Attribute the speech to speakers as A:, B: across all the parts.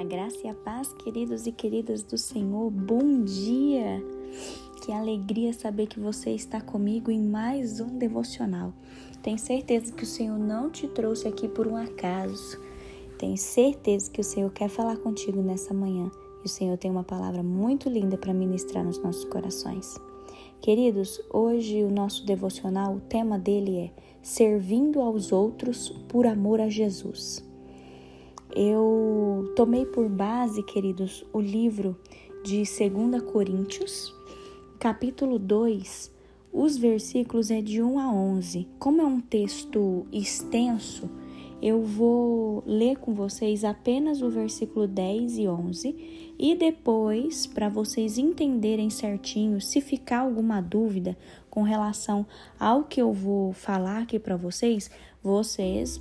A: graça e a paz, queridos e queridas do Senhor, bom dia! Que alegria saber que você está comigo em mais um devocional. Tenho certeza que o Senhor não te trouxe aqui por um acaso. Tenho certeza que o Senhor quer falar contigo nessa manhã. E o Senhor tem uma palavra muito linda para ministrar nos nossos corações. Queridos, hoje o nosso devocional, o tema dele é Servindo aos outros por amor a Jesus. Eu tomei por base, queridos, o livro de 2 Coríntios, capítulo 2, os versículos é de 1 a 11. Como é um texto extenso, eu vou ler com vocês apenas o versículo 10 e 11 e depois, para vocês entenderem certinho, se ficar alguma dúvida com relação ao que eu vou falar aqui para vocês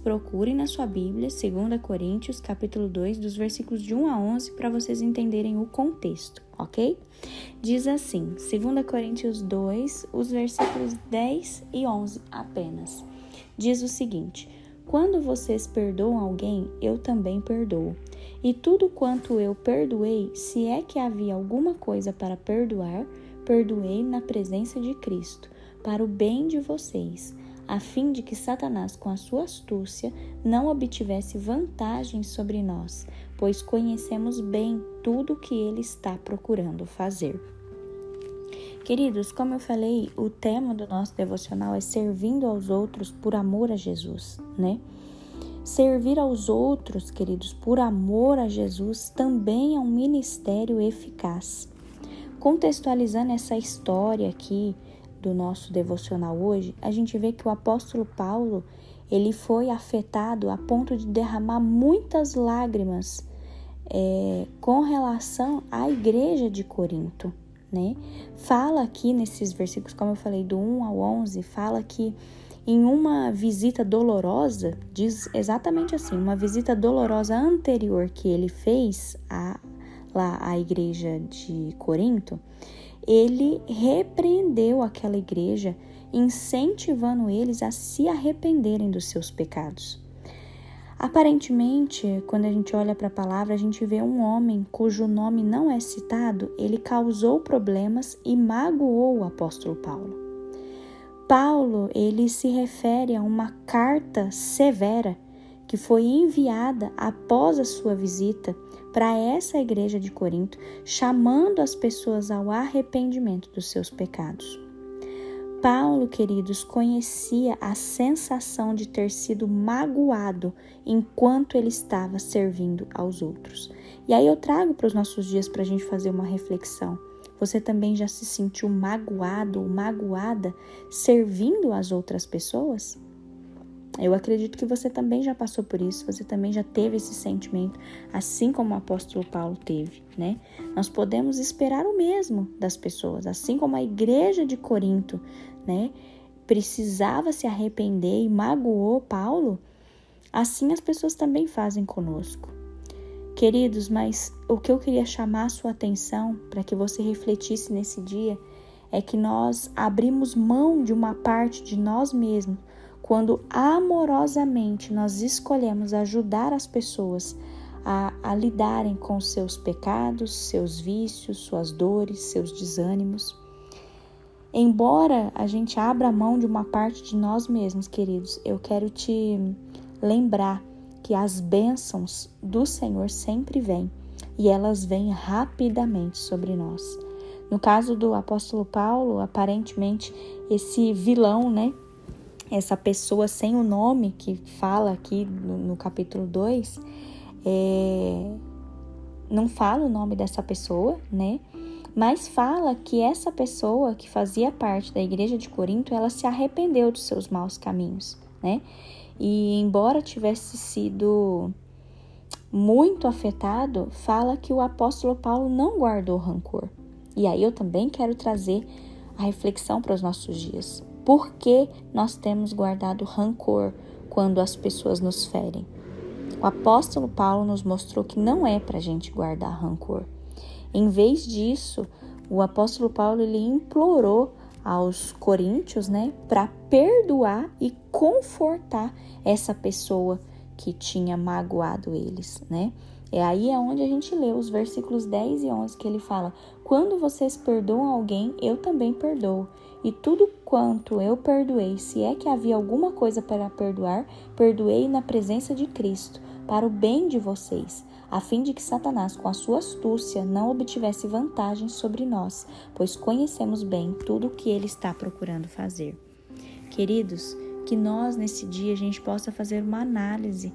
A: procurem na sua Bíblia, 2 Coríntios, capítulo 2, dos versículos de 1 a 11, para vocês entenderem o contexto, ok? Diz assim, 2 Coríntios 2, os versículos 10 e 11 apenas. Diz o seguinte: quando vocês perdoam alguém, eu também perdoo. E tudo quanto eu perdoei, se é que havia alguma coisa para perdoar, perdoei na presença de Cristo, para o bem de vocês, a fim de que Satanás, com a sua astúcia, não obtivesse vantagem sobre nós, pois conhecemos bem tudo o que ele está procurando fazer. Queridos, como eu falei, o tema do nosso devocional é servindo aos outros por amor a Jesus, né? Servir aos outros, queridos, por amor a Jesus também é um ministério eficaz. Contextualizando essa história aqui do nosso devocional hoje, a gente vê que o apóstolo Paulo, ele foi afetado a ponto de derramar muitas lágrimas com relação à igreja de Corinto, né? Fala aqui nesses versículos, como eu falei, do 1 ao 11, fala que em uma visita dolorosa, diz exatamente assim, uma visita dolorosa anterior que ele fez lá à igreja de Corinto, ele repreendeu aquela igreja, incentivando eles a se arrependerem dos seus pecados. Aparentemente, quando a gente olha para a palavra, a gente vê um homem cujo nome não é citado, ele causou problemas e magoou o apóstolo Paulo. Paulo, ele se refere a uma carta severa que foi enviada após a sua visita para essa igreja de Corinto, chamando as pessoas ao arrependimento dos seus pecados. Paulo, queridos, conhecia a sensação de ter sido magoado enquanto ele estava servindo aos outros. E aí eu trago para os nossos dias para a gente fazer uma reflexão. Você também já se sentiu magoado ou magoada servindo às outras pessoas? Eu acredito que você também já passou por isso, você também já teve esse sentimento, assim como o apóstolo Paulo teve, né? Nós podemos esperar o mesmo das pessoas, assim como a igreja de Corinto, né, precisava se arrepender e magoou Paulo, assim as pessoas também fazem conosco. Queridos, mas o que eu queria chamar a sua atenção para que você refletisse nesse dia é que nós abrimos mão de uma parte de nós mesmos quando amorosamente nós escolhemos ajudar as pessoas a lidarem com seus pecados, seus vícios, suas dores, seus desânimos. Embora a gente abra mão de uma parte de nós mesmos, queridos, eu quero te lembrar que as bênçãos do Senhor sempre vêm e elas vêm rapidamente sobre nós. No caso do apóstolo Paulo, aparentemente esse vilão, né? Essa pessoa sem o nome que fala aqui no capítulo 2, não fala o nome dessa pessoa, né? Mas fala que essa pessoa que fazia parte da igreja de Corinto, ela se arrependeu dos seus maus caminhos, né? E embora tivesse sido muito afetado, fala que o apóstolo Paulo não guardou rancor. E aí eu também quero trazer a reflexão para os nossos dias. Por que nós temos guardado rancor quando as pessoas nos ferem? O apóstolo Paulo nos mostrou que não é para a gente guardar rancor. Em vez disso, o apóstolo Paulo ele implorou aos coríntios, né, para perdoar e confortar essa pessoa que tinha magoado eles, né? Aí é onde a gente lê os versículos 10 e 11, que ele fala: quando vocês perdoam alguém, eu também perdoo. E tudo quanto eu perdoei, se é que havia alguma coisa para perdoar, perdoei na presença de Cristo, para o bem de vocês, a fim de que Satanás, com a sua astúcia, não obtivesse vantagem sobre nós, pois conhecemos bem tudo o que ele está procurando fazer. Queridos, que nós nesse dia a gente possa fazer uma análise.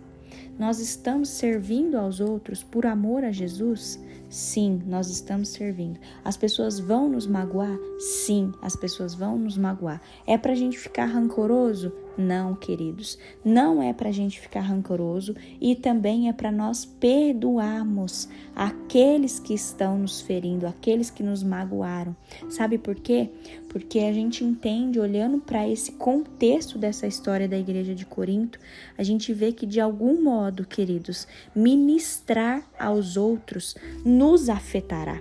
A: Nós estamos servindo aos outros por amor a Jesus? Sim, nós estamos servindo. As pessoas vão nos magoar? Sim, as pessoas vão nos magoar. É pra gente ficar rancoroso? Não, queridos. Não é pra gente ficar rancoroso e também é para nós perdoarmos aqueles que estão nos ferindo, aqueles que nos magoaram. Sabe por quê? Porque a gente entende, olhando para esse contexto dessa história da igreja de Corinto, a gente vê que de algum modo, queridos, ministrar aos outros nos afetará.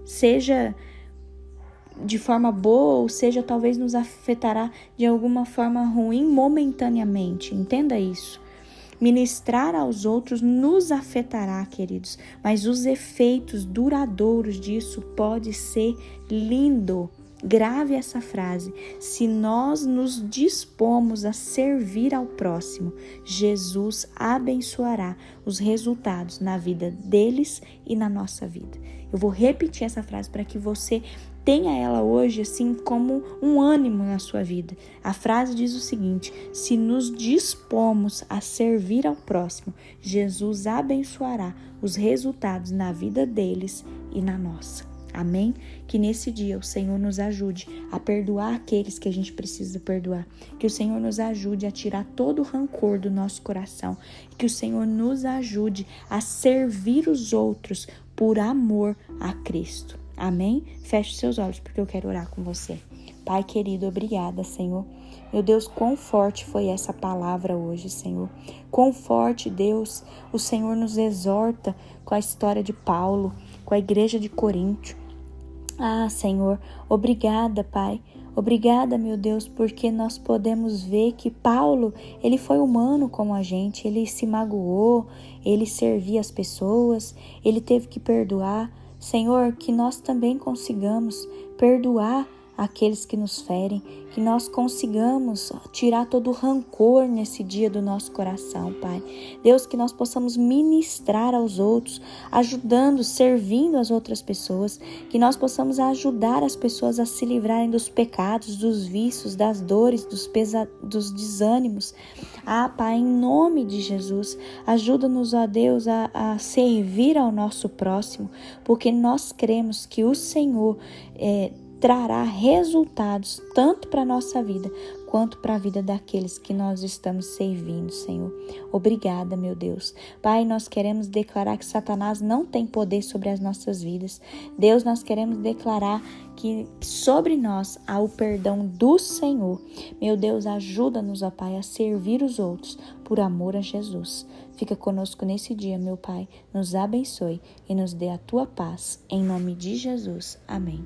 A: Seja de forma boa, ou seja, talvez nos afetará de alguma forma ruim momentaneamente. Entenda isso. Ministrar aos outros nos afetará, queridos, mas os efeitos duradouros disso pode ser lindo. Grave essa frase: se nós nos dispomos a servir ao próximo, Jesus abençoará os resultados na vida deles e na nossa vida. Eu vou repetir essa frase para que você tenha ela hoje assim como um ânimo na sua vida. A frase diz o seguinte: se nos dispomos a servir ao próximo, Jesus abençoará os resultados na vida deles e na nossa. Amém? Que nesse dia o Senhor nos ajude a perdoar aqueles que a gente precisa perdoar. Que o Senhor nos ajude a tirar todo o rancor do nosso coração. Que o Senhor nos ajude a servir os outros por amor a Cristo. Amém? Feche seus olhos porque eu quero orar com você. Pai querido, obrigada, Senhor. Meu Deus, quão forte foi essa palavra hoje, Senhor. Quão forte, Deus, o Senhor nos exorta com a história de Paulo, com a igreja de Corinto. Ah, Senhor, obrigada, Pai. Obrigada, meu Deus, porque nós podemos ver que Paulo, ele foi humano como a gente, ele se magoou, ele servia as pessoas, ele teve que perdoar. Senhor, que nós também consigamos perdoar aqueles que nos ferem, que nós consigamos tirar todo o rancor nesse dia do nosso coração, Pai. Deus, que nós possamos ministrar aos outros, ajudando, servindo as outras pessoas, que nós possamos ajudar as pessoas a se livrarem dos pecados, dos vícios, das dores, dos desânimos. Ah, Pai, em nome de Jesus, ajuda-nos, ó Deus, a servir ao nosso próximo, porque nós cremos que o Senhor trará resultados tanto para a nossa vida quanto para a vida daqueles que nós estamos servindo, Senhor. Obrigada, meu Deus. Pai, nós queremos declarar que Satanás não tem poder sobre as nossas vidas. Deus, nós queremos declarar que sobre nós há o perdão do Senhor. Meu Deus, ajuda-nos, ó Pai, a servir os outros por amor a Jesus. Fica conosco nesse dia, meu Pai. Nos abençoe e nos dê a tua paz. Em nome de Jesus. Amém.